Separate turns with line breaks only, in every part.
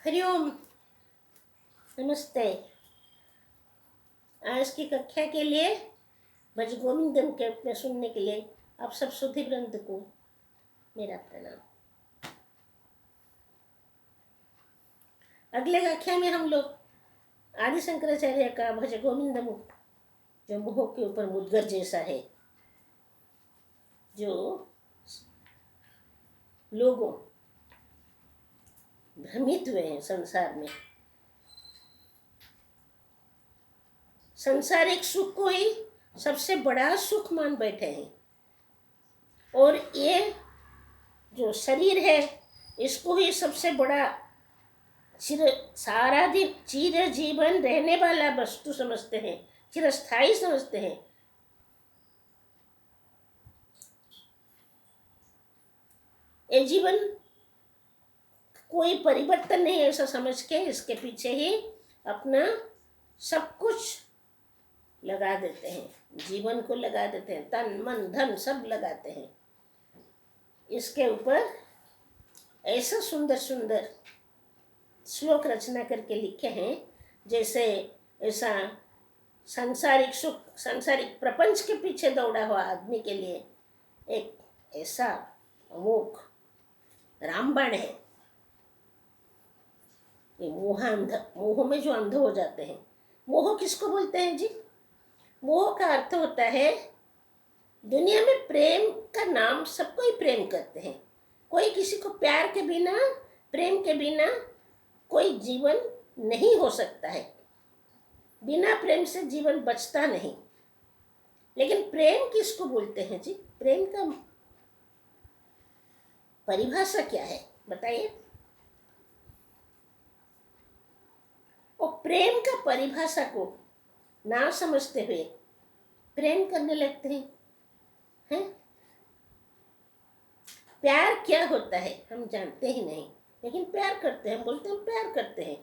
हरिओम। नमस्ते। आज की कक्षा के लिए भज गोविंदम के में सुनने के लिए आप सब सुधि वृंद को मेरा प्रणाम। अगले कक्षा में हम लोग आदि शंकराचार्य का भज गोविंदम, जो मोह के ऊपर मुद्गर जैसा है, जो लोगों भ्रमित हुए हैं संसार में, संसारिक सुख को ही सबसे बड़ा सुख मान बैठे हैं, और ये जो शरीर है इसको ही सबसे बड़ा सारा दिन चिर जीवन रहने वाला वस्तु समझते हैं, चिरस्थायी समझते हैं। ये जीवन कोई परिवर्तन नहीं, ऐसा समझ के इसके पीछे ही अपना सब कुछ लगा देते हैं, जीवन को लगा देते हैं, तन मन धन सब लगाते हैं। इसके ऊपर ऐसा सुंदर सुंदर श्लोक रचना करके लिखे हैं, जैसे ऐसा सांसारिक सुख, सांसारिक प्रपंच के पीछे दौड़ा हुआ आदमी के लिए एक ऐसा अमोघ रामबाण है। ये मोह में जो अंध हो जाते हैं। मोह किसको बोलते हैं जी? मोह का अर्थ होता है, दुनिया में प्रेम का नाम सबको ही प्रेम करते हैं, कोई किसी को प्यार के बिना, प्रेम के बिना कोई जीवन नहीं हो सकता है, बिना प्रेम से जीवन बचता नहीं। लेकिन प्रेम किसको बोलते हैं जी? प्रेम का परिभाषा क्या है बताइए? और प्रेम का परिभाषा को ना समझते हुए प्रेम करने लगते हैं। प्यार क्या होता है हम जानते ही नहीं, लेकिन प्यार करते हैं, बोलते हैं प्यार करते हैं।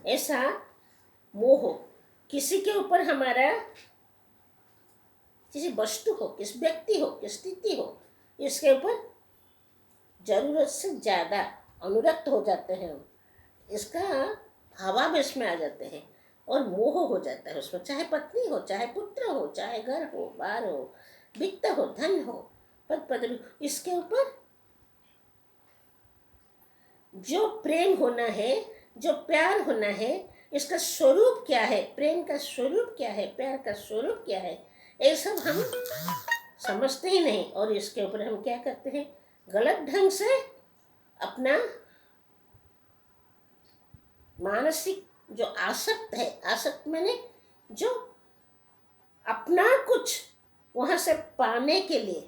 ऐसा मोह किसी के ऊपर हमारा, किसी वस्तु हो, किस व्यक्ति हो, किस स्थिति हो, इसके ऊपर जरूरत से ज्यादा अनुरक्त हो जाते हैं, इसका भावावेश में आ जाते हैं और मोह हो जाता है उसमें। चाहे पत्नी हो, चाहे पुत्र हो, चाहे घर हो, बार हो, वित्त हो, धन हो, पद पदवी, इसके ऊपर जो प्रेम होना है, जो प्यार होना है, इसका स्वरूप क्या है, प्रेम का स्वरूप क्या है, प्यार का स्वरूप क्या है, ये सब हम समझते ही नहीं। और इसके ऊपर हम क्या करते हैं, गलत ढंग से अपना मानसिक जो आसक्त है, आसक्त मैंने जो अपना कुछ वहां से पाने के लिए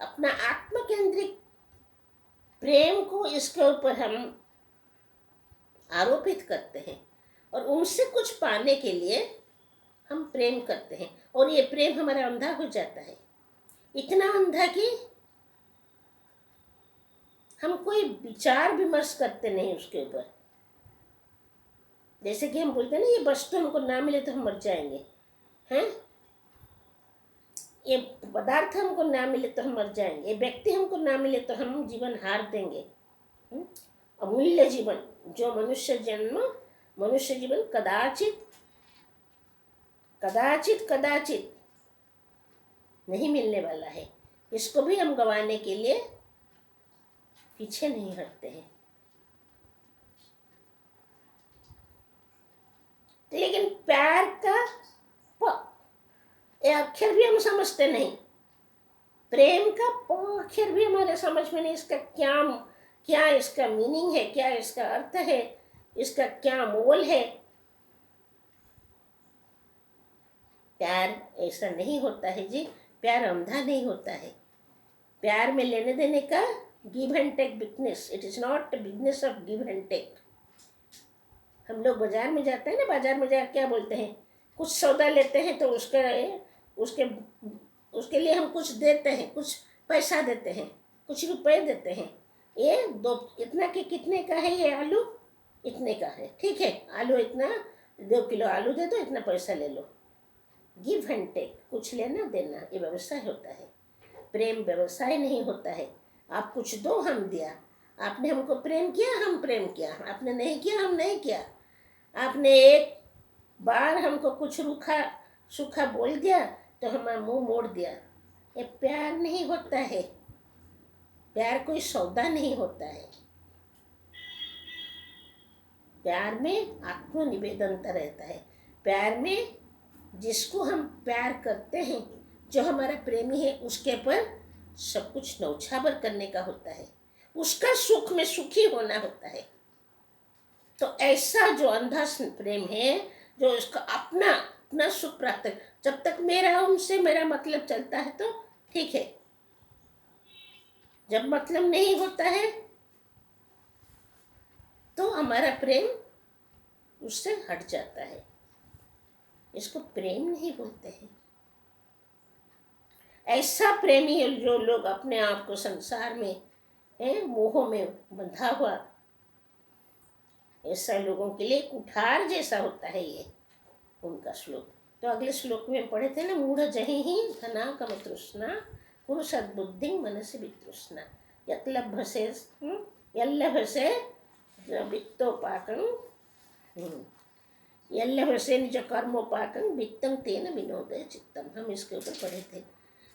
अपना आत्म केंद्रिक प्रेम को इसके ऊपर हम आरोपित करते हैं, और उनसे कुछ पाने के लिए हम प्रेम करते हैं, और ये प्रेम हमारा अंधा हो जाता है, इतना अंधा कि हम कोई विचार विमर्श करते नहीं उसके ऊपर। जैसे कि हम बोलते हैं ना, ये वस्तु हमको ना मिले तो हम मर जाएंगे, हैं? ये पदार्थ हमको ना मिले तो हम मर जाएंगे, ये व्यक्ति हमको ना मिले तो हम जीवन हार देंगे। अमूल्य जीवन जो मनुष्य जीवन कदाचित कदाचित कदाचित नहीं मिलने वाला है, इसको भी हम गंवाने के लिए पीछे नहीं हटते हैं। लेकिन प्यार का ये अक्षर भी हम समझते नहीं, प्रेम का अक्षर भी हमारे समझ में नहीं, इसका क्या इसका मीनिंग है, क्या इसका अर्थ है, इसका क्या मोल है। प्यार ऐसा नहीं होता है जी, प्यार अंधा नहीं होता है। प्यार में लेने देने का give and take business, it is not business of give and take. हम लोग बाजार में जाते हैं ना, बाजार में जाकर क्या बोलते हैं, कुछ सौदा लेते हैं तो उसके लिए हम कुछ देते हैं, कुछ पैसा देते हैं, कुछ रुपए देते हैं। ये दो इतना के कितने का है, ये आलू इतने का है, ठीक है, आलू इतना, 2 किलो आलू दे दो, इतना पैसा ले लो। गिव एंड टेक, कुछ लेना देना, ये व्यवसाय होता है। प्रेम व्यवसाय नहीं होता है। आप कुछ दो, हम दिया, आपने हमको प्रेम किया, हम प्रेम किया, आपने नहीं किया, हम नहीं किया। आपने एक बार हमको कुछ रूखा सूखा बोल दिया तो हमारा मुंह मोड़ दिया। ये प्यार नहीं होता है। प्यार कोई सौदा नहीं होता है। प्यार में आत्मनिवेदनता रहता है। प्यार में जिसको हम प्यार करते हैं, जो हमारा प्रेमी है, उसके पर सब कुछ न्यौछावर करने का होता है। उसका सुख में सुखी होना होता है। तो ऐसा जो अंधा प्रेम है, जो उसका अपना अपना सुख प्राप्त, जब तक मेरा उनसे मेरा मतलब चलता है तो ठीक है। जब मतलब नहीं होता है तो हमारा प्रेम उससे हट जाता है। इसको प्रेम नहीं बोलते हैं। ऐसा प्रेमी है जो लोग अपने आप को संसार में मोह में बंधा हुआ, ऐसा लोगों के लिए कुठार जैसा होता है ये उनका श्लोक। तो अगले श्लोक में पढ़े थे ना, मूढ़ जहि ही धना कम तृष्णा कुरु सद्बुद्धि मनसि वितृष्णा यल्लभसे यल्लभसे वित्तोपाकं यल्लभसे निज कर्मोपाकं वित्तं तेन विनोदय चित्तम। हम इसके ऊपर पढ़े थे।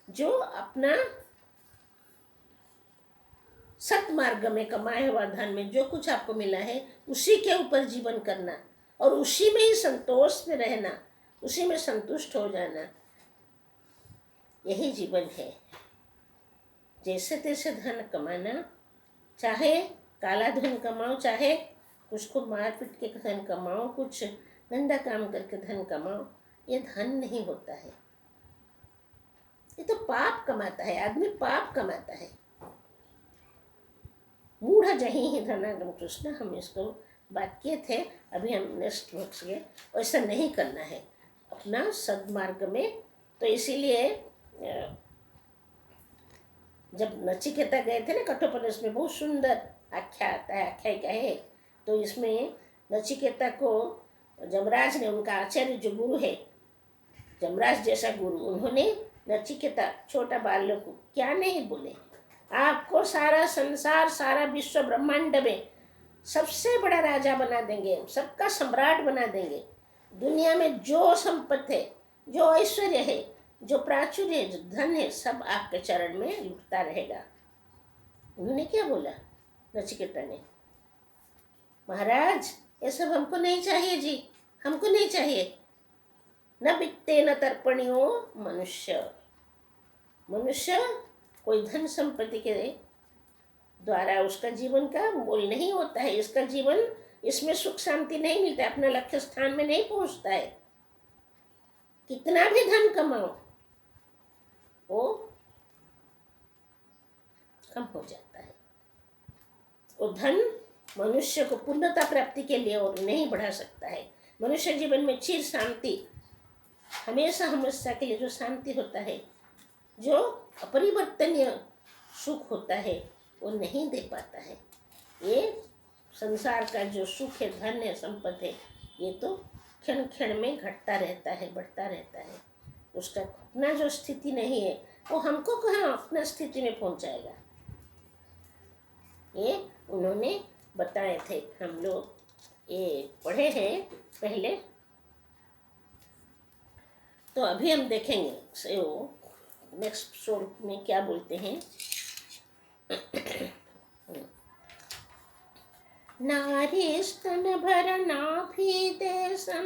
जो अपना सत्मार्ग में कमाया हुआ धन में जो कुछ आपको मिला है, उसी के ऊपर जीवन करना और उसी में ही संतोष में रहना, उसी में संतुष्ट हो जाना, यही जीवन है। जैसे तैसे धन कमाना, चाहे काला धन कमाओ, चाहे कुछ को मार पीट के धन कमाओ, कुछ गंदा काम करके धन कमाओ, ये धन नहीं होता है। ये तो पाप कमाता है, आदमी पाप कमाता है। मूढ़ जहि ही धनागम कृष्ण, हम इसको बात किए थे। अभी हम नेक्स्ट वर्ष गए। ऐसा नहीं करना है अपना सद्मार्ग में। तो इसीलिए जब नचिकेता गए थे ना कठोपनिषद में, बहुत सुंदर आख्या आता है, आख्यायिका है। तो इसमें नचिकेता को जमराज ने, उनका आचार्य जो गुरु है, जमराज जैसा गुरु, उन्होंने नचिकेता छोटा बालक को क्या नहीं बोले, आपको सारा संसार, सारा विश्व ब्रह्मांड में सबसे बड़ा राजा बना देंगे, सबका सम्राट बना देंगे। दुनिया में जो संपत्ति है, जो ऐश्वर्य है, जो प्राचुर्य है, जो धन है, सब आपके चरण में लुटता रहेगा। उन्होंने क्या बोला नचिकेता ने, महाराज ये सब हमको नहीं चाहिए जी, हमको नहीं चाहिए। न बिकते न तर्पणियों मनुष्य। मनुष्य कोई धन संपत्ति के द्वारा उसका जीवन का मोल नहीं होता है। इसका जीवन, इसमें सुख शांति नहीं मिलता है, अपना लक्ष्य स्थान में नहीं पहुंचता है। कितना भी धन कमाओ वो कम हो जाता है। वो धन मनुष्य को पूर्णता प्राप्ति के लिए और नहीं बढ़ा सकता है। मनुष्य जीवन में चिर शांति, हमेशा हमेशा के लिए जो शांति होता है, जो अपरिवर्तनीय सुख होता है, वो नहीं दे पाता है। ये संसार का जो सुख है, धन है, संपत्ति है, ये तो क्षण क्षण में घटता रहता है, बढ़ता रहता है। उसका अपना जो स्थिति नहीं है, वो हमको कहाँ अपना स्थिति में पहुंचाएगा। ये उन्होंने बताए थे। हम लोग ये पढ़े हैं पहले। तो अभी हम देखेंगे से वो नेक्स्ट श्लोक में क्या बोलते हैं। नारी स्तन भरनाभिदेशं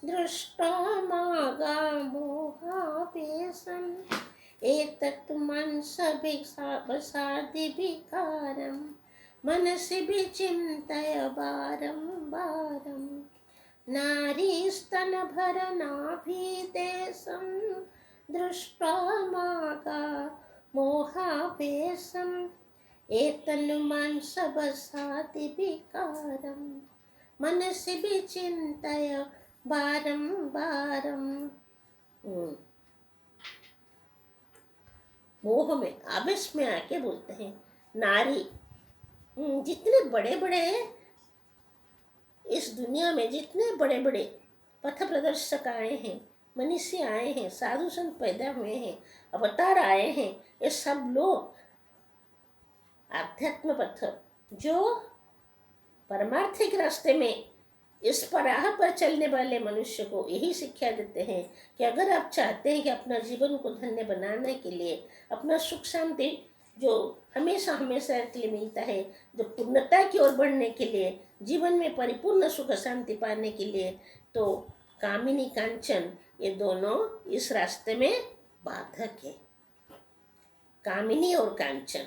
दृष्ट्वा मागा मोहावेशम् एतत् मनसभिसादिभिकारं मनसि विचिन्तय वारं वारं। नारी स्तन भरनाभिदेशं दृष्ट्वा मागा मोहावेशम् एतन्मांसवसादिविकारं मनसि विचिन्तय वारं वारं। मोह में, आवेश में आके बोलते हैं नारी। जितने बड़े बड़े इस दुनिया में, जितने बड़े बड़े पथ प्रदर्शक आए हैं, मनीषी आए हैं, साधु संत पैदा हुए हैं, अवतार आए हैं, ये सब लोग आध्यात्म पथ जो परमार्थिक रास्ते में इस पर राह पर चलने वाले मनुष्य को यही शिक्षा देते हैं कि अगर आप चाहते हैं कि अपना जीवन को धन्य बनाने के लिए, अपना सुख शांति जो हमेशा हमेशा के लिए मिलता है, जो पूर्णता की ओर बढ़ने के लिए, जीवन में परिपूर्ण सुख शांति पाने के लिए, तो कामिनी कांचन ये दोनों इस रास्ते में बाधक है। कामिनी और कांचन,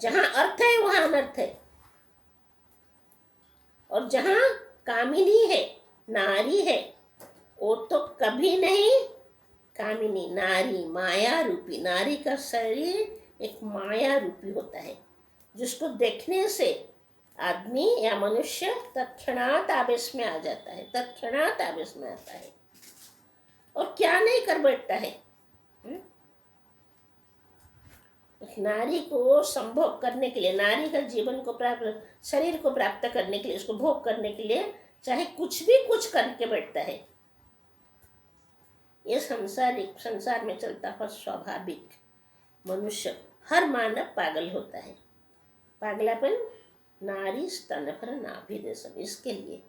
जहाँ अर्थ है वहाँ अनर्थ है, और जहाँ कामिनी है, नारी है, वो तो कभी नहीं कामिनी, नारी माया रूपी, नारी का शरीर एक माया रूपी होता है, जिसको देखने से आदमी या मनुष्य तत्क्षणात आवेश में आ जाता है, तत्क्षणात आवेश में आता है और क्या नहीं कर बैठता है। नारी को संभोग करने के लिए, नारी का जीवन को प्राप्त, शरीर को प्राप्त करने के लिए, उसको भोग करने के लिए चाहे कुछ भी कुछ करके बैठता है। ये संसार में चलता हुआ स्वाभाविक मनुष्य, हर मानव पागल होता है। पागलापन नारी स्तन भर नाभिदेशम, इसके लिए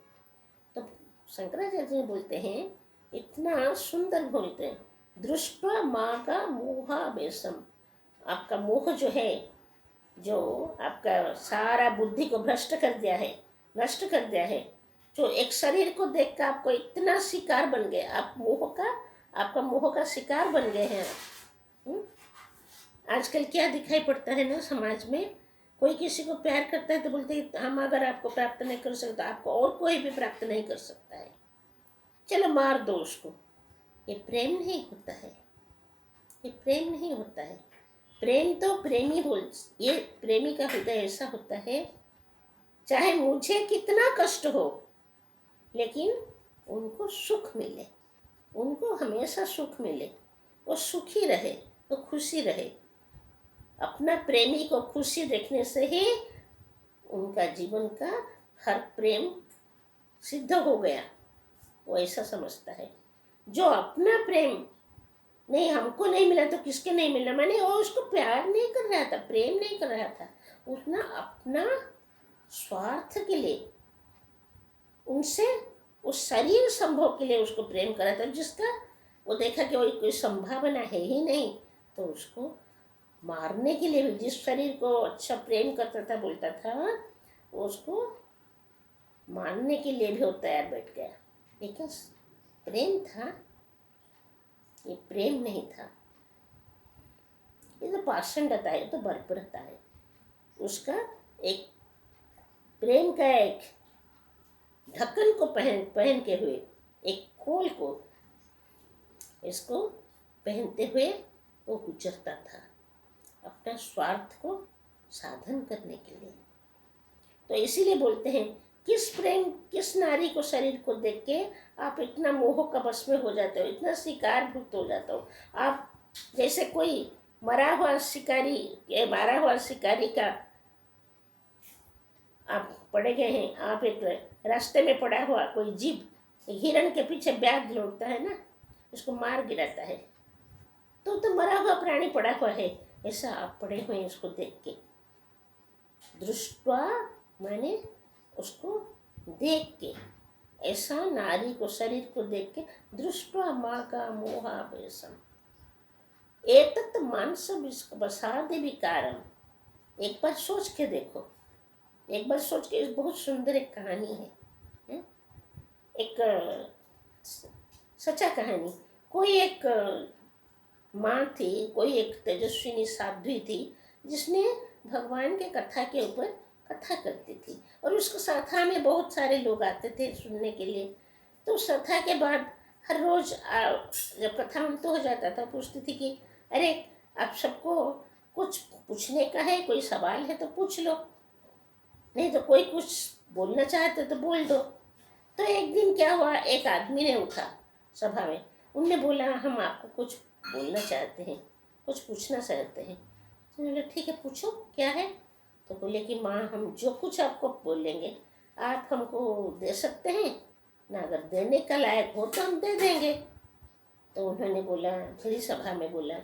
तो शंकराचार्य जी बोलते हैं, इतना सुंदर बोलते हैं, दृष्टवा माँ का मोहावेशम, आपका मोह जो है, जो आपका सारा बुद्धि को भ्रष्ट कर दिया है, नष्ट कर दिया है, जो एक शरीर को देख कर आपको इतना शिकार बन गए, आप मोह का, आपका मोह का शिकार बन गए हैं। आजकल क्या दिखाई पड़ता है ना समाज में, कोई किसी को प्यार करता है तो बोलते हैं हम अगर आपको प्राप्त नहीं कर सकते आपको और कोई भी प्राप्त नहीं कर सकता है, चलो मार दो उसको। ये प्रेम नहीं होता है, ये प्रेम नहीं होता है। प्रेम तो प्रेमी बोल, ये प्रेमी का हृदय ऐसा होता है, चाहे मुझे कितना कष्ट हो लेकिन उनको सुख मिले, उनको हमेशा सुख मिले, वो सुखी रहे, वो खुशी रहे। अपना प्रेमी को खुशी देखने से ही उनका जीवन का हर प्रेम सिद्ध हो गया, वो ऐसा समझता है। जो अपना प्रेम नहीं, हमको नहीं मिला तो किसके नहीं मिला, मैंने वो उसको प्यार नहीं कर रहा था, प्रेम नहीं कर रहा था, उसने अपना स्वार्थ के लिए, उनसे उस शरीर संभोग के लिए उसको प्रेम करा था, जिसका वो देखा कि वो कोई संभावना है ही नहीं, तो उसको मारने के लिए भी, जिस शरीर को अच्छा प्रेम करता था, बोलता था, वो उसको मारने के लिए भी वो तैयार बैठ गया। लेकिन प्रेम था, ये प्रेम नहीं था, ये तो पाषंडता है, तो बर्बरता है। उसका एक प्रेम का एक ढक्कन को पहन के हुए, एक खोल को इसको पहनते हुए वो गुजरता था अपना स्वार्थ को साधन करने के लिए। तो इसीलिए बोलते हैं, किस नारी को, शरीर को देख के आप इतना मोह का वश में हो जाते हो, इतना शिकारभूत हो जाते हो। आप जैसे कोई मरा हुआ शिकारी का आप पड़े गए हैं, आप एक रास्ते में पड़ा हुआ कोई जीव हिरण के पीछे बैग लौटता है ना, उसको मार गिराता है, तो मरा हुआ प्राणी पड़ा हुआ है, ऐसा आप पड़े हुए हैं उसको देख के। दृष्टवा माने उसको देख के, ऐसा नारी को, शरीर को देख के, दृष्टवा माँ का मोहावेशम एतत् मानस वसादि विकारम। एक बार सोच के देखो, एक बार सोच के, बहुत सुंदर एक कहानी है, एक सच्चा कहानी। कोई एक माँ थी, कोई एक तेजस्विनी साध्वी थी, जिसने भगवान के कथा के ऊपर कथा करती थी, और उसके कथा में बहुत सारे लोग आते थे सुनने के लिए। तो उस कथा के बाद हर रोज़ जब कथा अंत हो जाता था, पूछती थी कि अरे आप सबको कुछ पूछने का है, कोई सवाल है तो पूछ लो, नहीं तो कोई कुछ बोलना चाहते तो बोल दो। तो एक दिन क्या हुआ, एक आदमी ने उठा सभा में, उनने बोला हम आपको कुछ बोलना चाहते हैं, कुछ पूछना चाहते हैं। तो बोले ठीक है पूछो क्या है। तो बोले कि माँ हम जो कुछ आपको बोलेंगे आप हमको दे सकते हैं ना, अगर देने का लायक हो तो हम दे देंगे। तो उन्होंने बोला, बड़ी सभा में बोला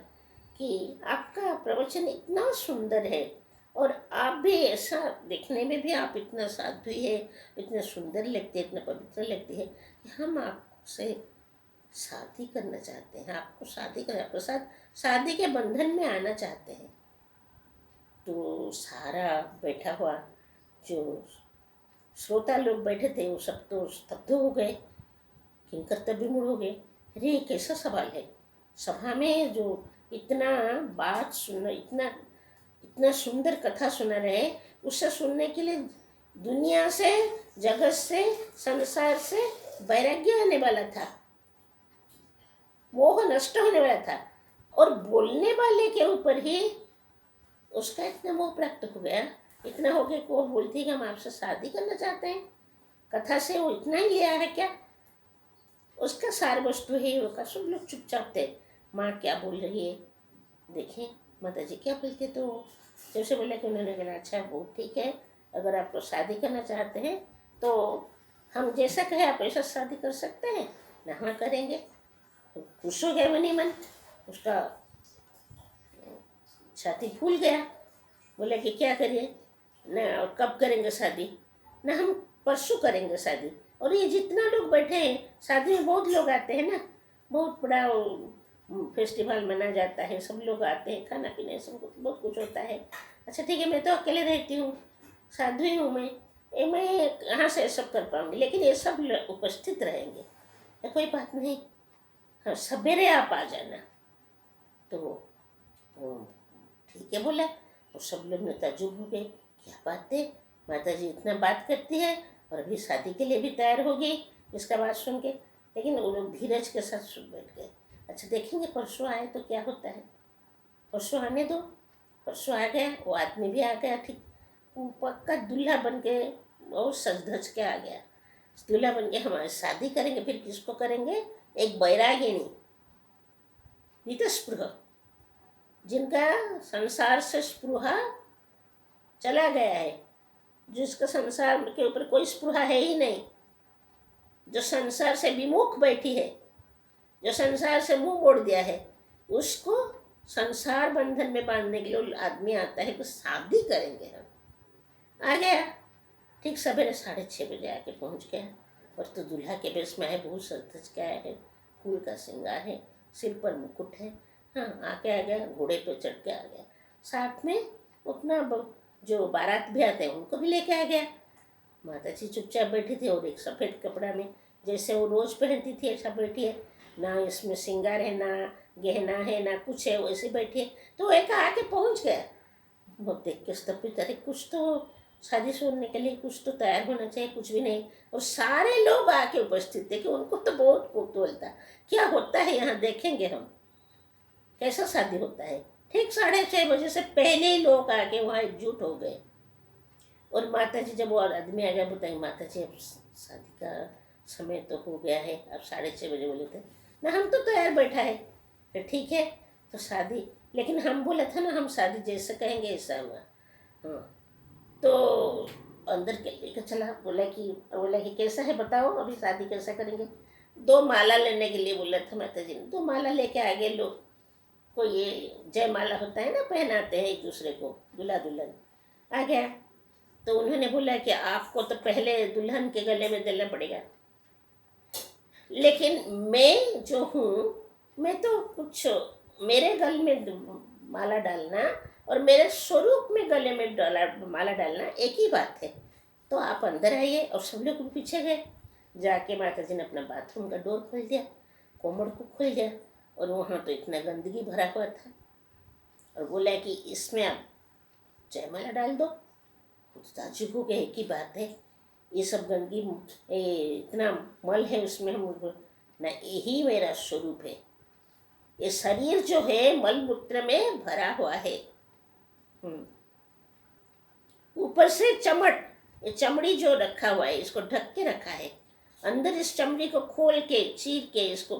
कि आपका प्रवचन इतना सुंदर है, और आप भी ऐसा, देखने में भी आप इतना साध्वी है, इतना सुंदर लगते, इतना पवित्र लगती है कि हम आपसे शादी करना चाहते हैं, आपको शादी करना, आपके साथ शादी के बंधन में आना चाहते हैं। तो सारा बैठा हुआ जो श्रोता लोग बैठे थे वो सब तो स्तब्ध हो गए, किंकर तभी हो गए। अरे ये कैसा सवाल है, सभा में जो इतना बात सुन, इतना इतना सुंदर कथा सुना रहे, उससे सुनने के लिए दुनिया से, जगत से, संसार से वैराग्य आने वाला था, मोह नष्ट होने वाला था, और बोलने वाले के ऊपर ही उसका इतना मोह प्राप्त हो गया, इतना हो गया कि वो बोलती है कि हम आपसे शादी करना चाहते हैं। कथा से वो इतना ही लिया है क्या, उसका सार वस्तु है होगा। सब लोग चुपचाप थे, माँ क्या बोल रही है देखें, माता जी क्या बोलते। तो जब से बोला कि उन्होंने कहा अच्छा बहुत ठीक है, अगर आपको शादी करना चाहते हैं तो हम जैसा कहे आप ऐसा शादी कर सकते हैं ना, हाँ करेंगे। तो खुश हो गया मनी मन, उसका छाती फूल गया। बोला कि क्या करिए ना, और कब करेंगे शादी ना, हम परसों करेंगे शादी। और ये जितना लोग बैठे हैं, शादी में बहुत लोग आते हैं ना, बहुत बड़ा फेस्टिवल मना जाता है, सब लोग आते हैं, खाना पीना सब कुछ बहुत कुछ होता है। अच्छा ठीक है, मैं तो अकेले रहती हूँ, साध्वी हूँ मैं कहाँ से सब कर पाऊँगी, लेकिन ये सब उपस्थित रहेंगे तो कोई बात नहीं, हाँ सवेरे आप आ जाना। तो वो ठीक है बोला। और सब लोग ने ताज्जुब हो गए, क्या बात है, माता जी इतना बात करती है और अभी शादी के लिए भी तैयार हो गई इसका बात सुन के। लेकिन वो लोग धीरज के साथ सुन बैठ गए। अच्छा देखेंगे परसों आए तो क्या होता है, परसों आने दो। परसों आ गया, वो आदमी भी आ गया, ठीक वो पक्का दूल्हा बन के बहुत सज धज के आ गया। दूल्हा बन के हमारे शादी करेंगे, फिर किसको करेंगे, एक बैरागिनी, नितस्पृह, जिनका संसार से स्पृहा चला गया है, जिसका संसार के ऊपर कोई स्पृहा है ही नहीं, जो संसार से विमुख बैठी है, जो संसार से मुंह मोड़ दिया है, उसको संसार बंधन में बांधने के लिए आदमी आता है कि शादी करेंगे हम। आ गया, ठीक सवेरे 6:30 बजे आके पहुंच गया। और तो दूल्हा के बेस में है, बहुत सज के आया है, फूल का श्रृंगार है, सिर पर मुकुट है, हाँ आके आ गया, घोड़े पे चढ़ के आ गया। साथ में अपना जो बारात भी आते हैं उनको भी लेके आ गया। माता जी चुपचाप बैठी थी, और एक सफ़ेद कपड़ा में जैसे वो रोज़ पहनती थी ऐसा बैठी है, ना इसमें श्रृंगार है, ना गहना है, ना कुछ है, वैसे बैठी है। तो एक आके पहुंच गया, वो देख के स्तब्ध, अरे कुछ तो शादी सुनने के लिए कुछ तो तैयार होना चाहिए, कुछ भी नहीं। और सारे लोग आके उपस्थित थे कि उनको तो बहुत कौतूहल था, क्या होता है यहाँ, देखेंगे हम कैसा शादी होता है। ठीक 6:30 बजे से पहले ही लोग आके वहाँ एकजुट हो गए। और माता जी जब वो आदमी आ गया, बताइए माता जी अब शादी का समय तो हो गया है, अब 6:30 बजे बोले थे ना, हम तो तैयार बैठा है। फिर ठीक है तो शादी, लेकिन हम बोला था ना हम शादी जैसे कहेंगे ऐसा हुआ। हाँ तो अंदर के लेकर चला, बोला कि कैसा है बताओ, अभी शादी कैसा करेंगे। 2 माला लेने के लिए बोला था माता जी ने, 2 माला लेके आ गए लोग। को ये जयमाला होता है ना, पहनाते हैं एक दूसरे को, दूल्हा दुल्हन आ गया। तो उन्होंने बोला कि आपको तो पहले दुल्हन के गले में देना पड़ेगा, लेकिन मैं जो हूँ, मैं तो कुछ, मेरे गले में माला डालना और मेरे स्वरूप में गले में माला डालना एक ही बात है। तो आप अंदर आइए। और सब लोग पीछे गए, जाके माता जी ने अपना बाथरूम का डोर खोल दिया, कोमड़ को खोल दिया, और वहाँ तो इतना गंदगी भरा हुआ था, और बोला कि इसमें आप जयमाला डाल दो। कुछ ताज्जुब हो गया, एक ही बात है, ये सब गंदगी, इतना मल है उसमें, हम ना, यही मेरा स्वरूप है, ये शरीर जो है मल मूत्र में भरा हुआ है। ऊपर से चमट, ये चमड़ी जो रखा हुआ है इसको ढक के रखा है, अंदर इस चमड़ी को खोल के चीर के इसको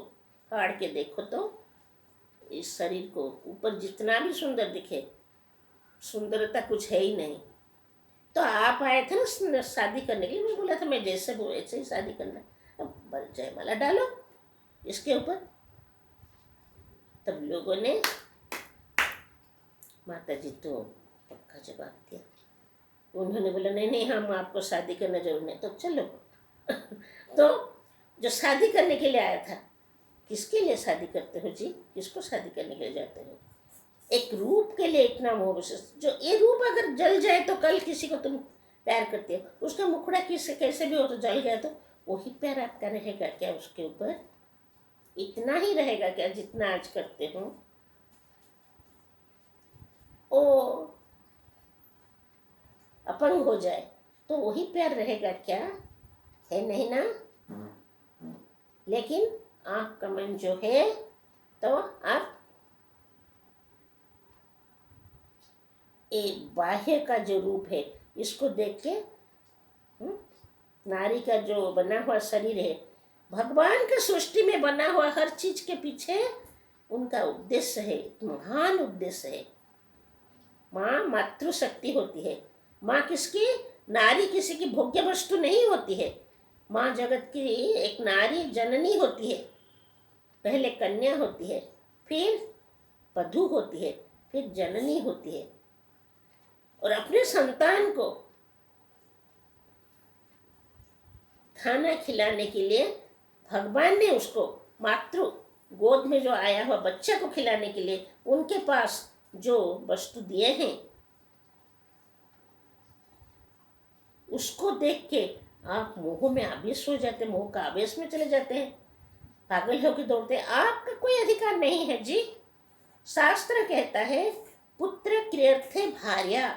फाड़ के देखो तो इस शरीर को ऊपर जितना भी सुंदर दिखे, सुंदरता कुछ है ही नहीं। तो आप आए थे ना शादी करने के लिए, मैं बोला था मैं जैसे वो वैसे ही शादी करना, अब जयमाला डालो इसके ऊपर। तब लोगों ने, माता जी तो पक्का जवाब दिया। उन्होंने बोला नहीं नहीं, हम आपको शादी करना जरूर नहीं, तो चलो। तो जो शादी करने के लिए आया था, किसके लिए शादी करते हो जी, किसको शादी करने के लिए जाते हो? एक रूप के लिए इतना मोह, जो ये रूप अगर जल जाए तो कल किसी को तुम प्यार करते हो, उसका मुखड़ा किससे कैसे भी हो तो जल गया, तो वही प्यार आपका रहेगा क्या उसके ऊपर? इतना ही रहेगा क्या जितना आज करते हो? ओ अपंग हो जाए तो वही प्यार रहेगा क्या? है नहीं ना। लेकिन आँख का मन जो है, तो आप एक बाह्य का जो रूप है इसको देख के, नारी का जो बना हुआ शरीर है, भगवान के सृष्टि में बना हुआ हर चीज के पीछे उनका उद्देश्य है, महान उद्देश्य है। माँ मातृशक्ति होती है। माँ किसकी? नारी किसी की भोग्य वस्तु नहीं होती है। माँ जगत की एक नारी जननी होती है। पहले कन्या होती है, फिर वधू होती है, फिर जननी होती है। और अपने संतान को खाना खिलाने के लिए भगवान ने उसको मातृ गोद में जो आया हुआ बच्चे को खिलाने के लिए उनके पास जो वस्तु दिए हैं, उसको देख के आप मोह में आवेश हो जाते, मोह का आवेश में चले जाते हैं, पागल होकर दौड़ते हैं। आपका कोई अधिकार नहीं है जी। शास्त्र कहता है पुत्र क्रियर्थे भार्या,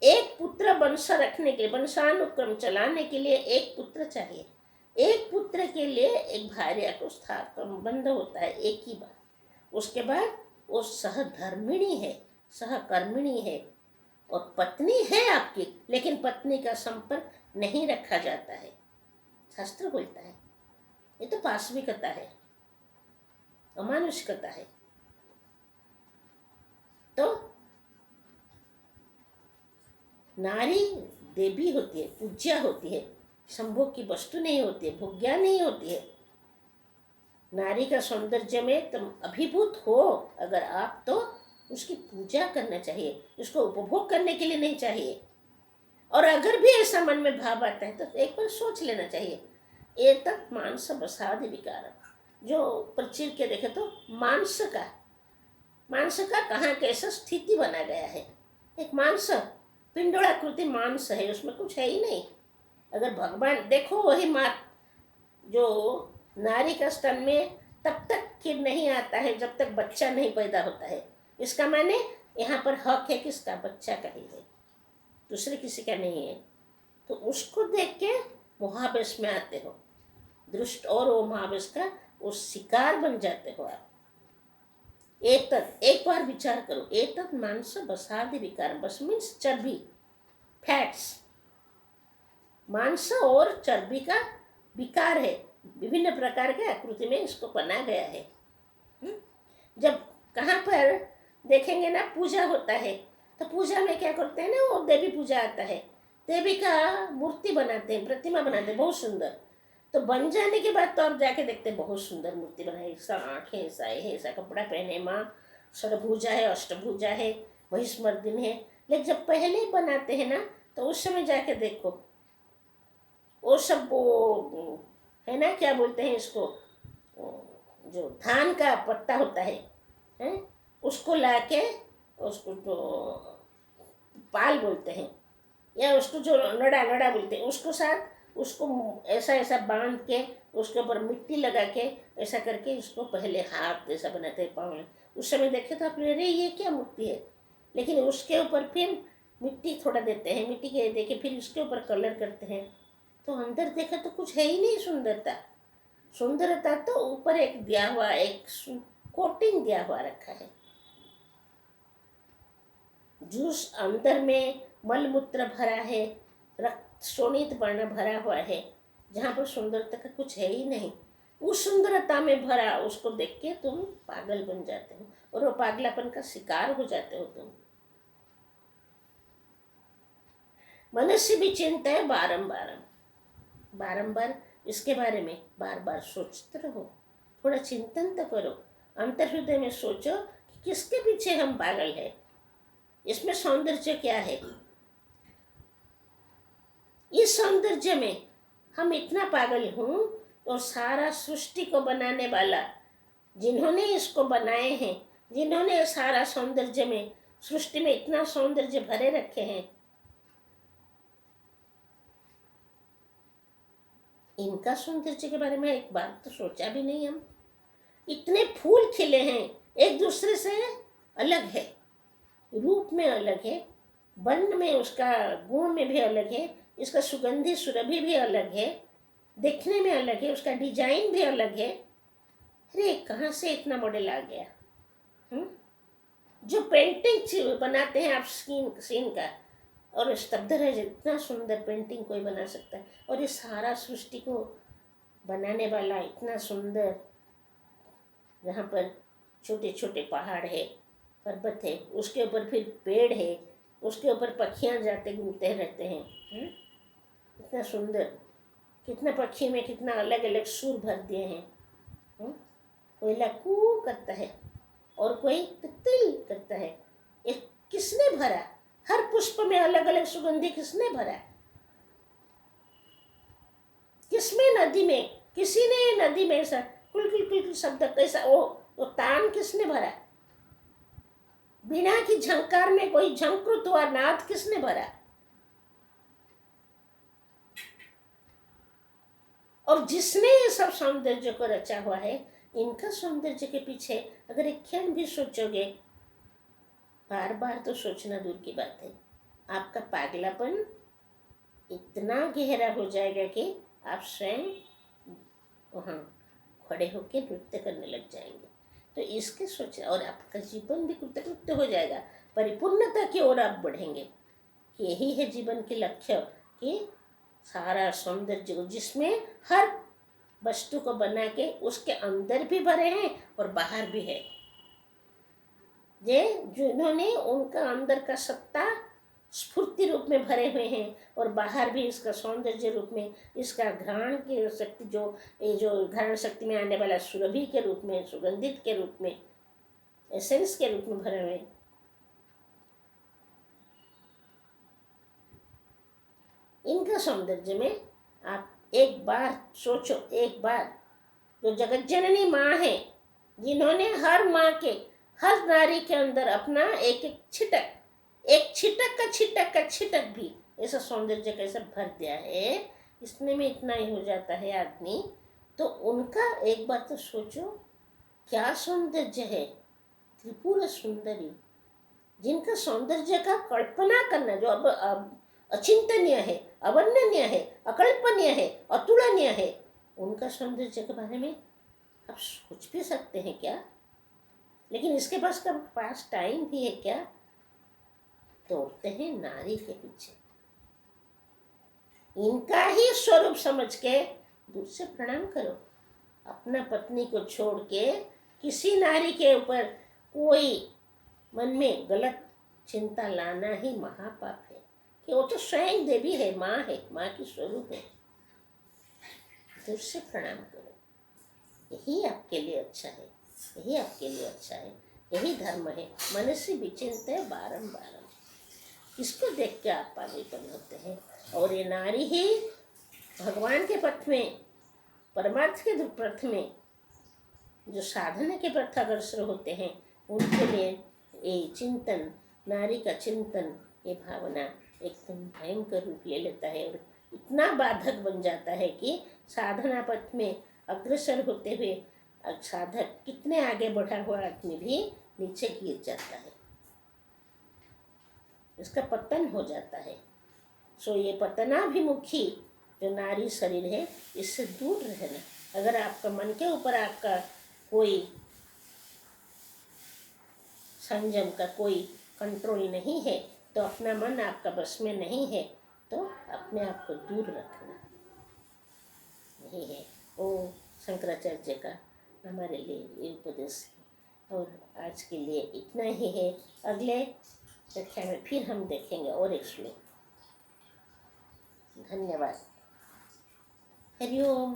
एक पुत्र वंश रखने के लिए, वंशानुक्रम चलाने के लिए एक पुत्र चाहिए। एक पुत्र के लिए एक भार्या को संबंध होता है एक ही बार। उसके बाद वो सहधर्मिणी है, सहकर्मिणी है, और पत्नी है आपकी, लेकिन पत्नी का संपर्क नहीं रखा जाता है, शास्त्र बोलता है। ये तो पाशविकता है, अमानुषिकता है। तो नारी देवी होती है, पूज्या होती है, संभोग की वस्तु नहीं होती है, भोग्या नहीं होती है। नारी का सौंदर्य में तुम अभिभूत हो अगर आप, तो उसकी पूजा करना चाहिए, उसको उपभोग करने के लिए नहीं चाहिए। और अगर भी ऐसा मन में भाव आता है तो एक बार सोच लेना चाहिए, ये तक मांस बसादि विकार, जो प्रचीर के देखे तो मांस का कहाँ कैसा स्थिति बना गया है। एक मांस पिंडोलाकृति मांस है, उसमें कुछ है ही नहीं। अगर भगवान देखो, वही माँ जो नारी का स्तन में तब तक खीर नहीं आता है जब तक बच्चा नहीं पैदा होता है। इसका माने यहाँ पर हक है किसका? बच्चा का ही है, दूसरे किसी का नहीं है। तो उसको देख के मोहावेश में आते हो, दृष्ट और वो महावेश का वो शिकार बन जाते हो आप। एक बार विचार करो, एतत् मांस बसादि विकार, बस मीन्स चर्बी, फैट्स, मांस और चर्बी का विकार है, विभिन्न प्रकार के आकृति में इसको बना गया है। जब कहाँ पर देखेंगे ना पूजा होता है, तो पूजा में क्या करते हैं ना, वो देवी पूजा आता है, देवी का मूर्ति बनाते हैं, प्रतिमा बनाते हैं बहुत सुंदर। तो बन जाने के बाद तो आप जाके देखते हैं बहुत सुंदर मूर्ति बनाई, ऐसा आँखें, ऐसा है, ऐसा कपड़ा पहने, माँ षडभुजा है, अष्टभुजा है, महिष्मर्दिनी है। लेकिन जब पहले बनाते हैं ना, तो उस समय जाके देखो वो सब वो है ना, क्या बोलते हैं इसको, जो धान का पत्ता होता है उसको लाके, उसको तो पाल बोलते हैं, या उसको जो नड़ा नड़ा बोलते हैं, उसको साथ उसको ऐसा ऐसा बांध के उसके ऊपर मिट्टी लगा के ऐसा करके इसको पहले हाथ जैसा बनाते हैं पाँव। उस समय देखे तो आपने, अरे ये क्या मूर्ति है, लेकिन उसके ऊपर फिर मिट्टी थोड़ा देते हैं, मिट्टी के देके फिर उसके ऊपर कलर करते हैं, तो अंदर देखा तो कुछ है ही नहीं सुंदरता। सुंदरता तो ऊपर एक दिया हुआ, एक कोटिंग दिया हुआ रखा है। जूस अंदर में मलमूत्र भरा है, रक्त शोणित वर्ण भरा हुआ है, जहाँ पर सुंदरता का कुछ है ही नहीं। उस सुंदरता में भरा उसको देख के तुम पागल बन जाते हो, और वो पागलापन का शिकार हो जाते हो तुम। मनुष्य भी चिंता है बारंबार इसके बारे में बार बार सोचते रहो, थोड़ा चिंतन तो करो, अंतर हृदय में सोचो कि किसके पीछे हम पागल है। इसमें सौंदर्य क्या है? इस सौंदर्य में हम इतना पागल हूँ, और सारा सृष्टि को बनाने वाला, जिन्होंने इसको बनाए हैं, जिन्होंने सारा सौंदर्य में, सृष्टि में इतना सौंदर्य भरे रखे हैं, इनका सौंदर्य के बारे में एक बार तो सोचा भी नहीं हम। इतने फूल खिले हैं, एक दूसरे से अलग है, रूप में अलग है, वर्ण में, उसका गुण में भी अलग है, इसका सुगंधी सुरभि भी अलग है, देखने में अलग है, उसका डिजाइन भी अलग है। अरे कहाँ से इतना मॉडल आ गया? जो पेंटिंग बनाते हैं आप सीन का, और स्तब्ध रह जाए, इतना सुंदर पेंटिंग कोई बना सकता है। और ये सारा सृष्टि को बनाने वाला इतना सुंदर, जहाँ पर छोटे छोटे पहाड़ है, पर्वत है, उसके ऊपर फिर पेड़ है, उसके ऊपर पक्षियाँ जाते घूमते रहते हैं। इतना सुंदर, कितना पक्षी में कितना अलग अलग सुर भर दिए हैं। कोई लकू करता है और कोई तिल करता है। ये किसने भरा? हर पुष्प में अलग अलग सुगंधि किसने भरा? किसमें नदी में, किसी ने नदी में ऐसा कुल कुल कुल शब्द कैसा, वो तान किसने भरा? बिना की झंकार में कोई झंकृत हुआ नाद किसने भरा? और जिसने ये सब सौंदर्य को रचा हुआ है, इनका सौंदर्य के पीछे अगर एक क्षण भी सोचोगे, बार बार तो सोचना दूर की बात है, आपका पागलापन इतना गहरा हो जाएगा कि आप स्वयं वहाँ खड़े होकर नृत्य करने लग जाएंगे। तो इसके सोच, और आपका जीवन भी कृतकृत्य हो जाएगा, परिपूर्णता की ओर आप बढ़ेंगे। यही है जीवन के लक्ष्य, कि सारा सौंदर्य को, जिसमें हर वस्तु को बना के उसके अंदर भी भरे हैं और बाहर भी है। ये जिन्होंने उनका अंदर का सत्ता स्फूर्ति रूप में भरे हुए हैं, और बाहर भी इसका सौंदर्य रूप में, इसका घ्राण के शक्ति, जो घ्राण शक्ति में आने वाला सुरभि के रूप में, सुगंधित के रूप में, एसेंस के रूप में भरे हुए। इनका सौंदर्य में आप एक बार सोचो, एक बार जो जगत जननी माँ है, जिन्होंने हर माँ के, हर नारी के अंदर अपना एक एक छिटक, एक छिटक का छिटक भी ऐसा सौंदर्य कैसे भर दिया है, इसमें में इतना ही हो जाता है आदमी। तो उनका एक बार तो सोचो, क्या सौंदर्य है, त्रिपुर सुंदरी, जिनका सौंदर्य का कल्पना करना जो अब अचिंतनीय है, अवर्णनीय है, अकल्पनीय है, अतुलनीय है, उनका सौंदर्य के बारे में आप सोच भी सकते हैं क्या? लेकिन इसके पास टाइम भी है क्या? दौड़ते हैं नारी के पीछे। इनका ही स्वरूप समझ के दूर से प्रणाम करो। अपना पत्नी को छोड़ के किसी नारी के ऊपर कोई मन में गलत चिंता लाना ही महापाप है, कि वो तो स्वयं देवी है, माँ है, माँ की स्वरूप है। दूर से प्रणाम करो, यही आपके लिए अच्छा है, यही आपके लिए अच्छा है, यही धर्म है। मनुष्य विचिंत बारंबार, इसको देख के आप पागलपन होते हैं। और ये नारी ही भगवान के पथ में, परमार्थ के पथ में, जो साधना के पथ अग्रसर होते हैं, उनके लिए ये चिंतन, नारी का चिंतन, ये भावना एकदम भयंकर रूप ले लेता है, और इतना बाधक बन जाता है कि साधना पथ में अग्रसर होते हुए साधक कितने आगे बढ़ा हुआ आदमी भी नीचे गिर जाता है, इसका पतन हो जाता है। सो ये पतनाभिमुखी जो नारी शरीर है, इससे दूर रहना। अगर आपका मन के ऊपर आपका कोई संयम का कोई कंट्रोल नहीं है, तो अपना मन आपका बस में नहीं है, तो अपने आप को दूर रखना यही है। ओ शंकराचार्य का हमारे लिए ये उपदेश है। और आज के लिए इतना ही है। अगले कक्षा में फिर हम देखेंगे और एक श्लोक। धन्यवाद। हरि ओम।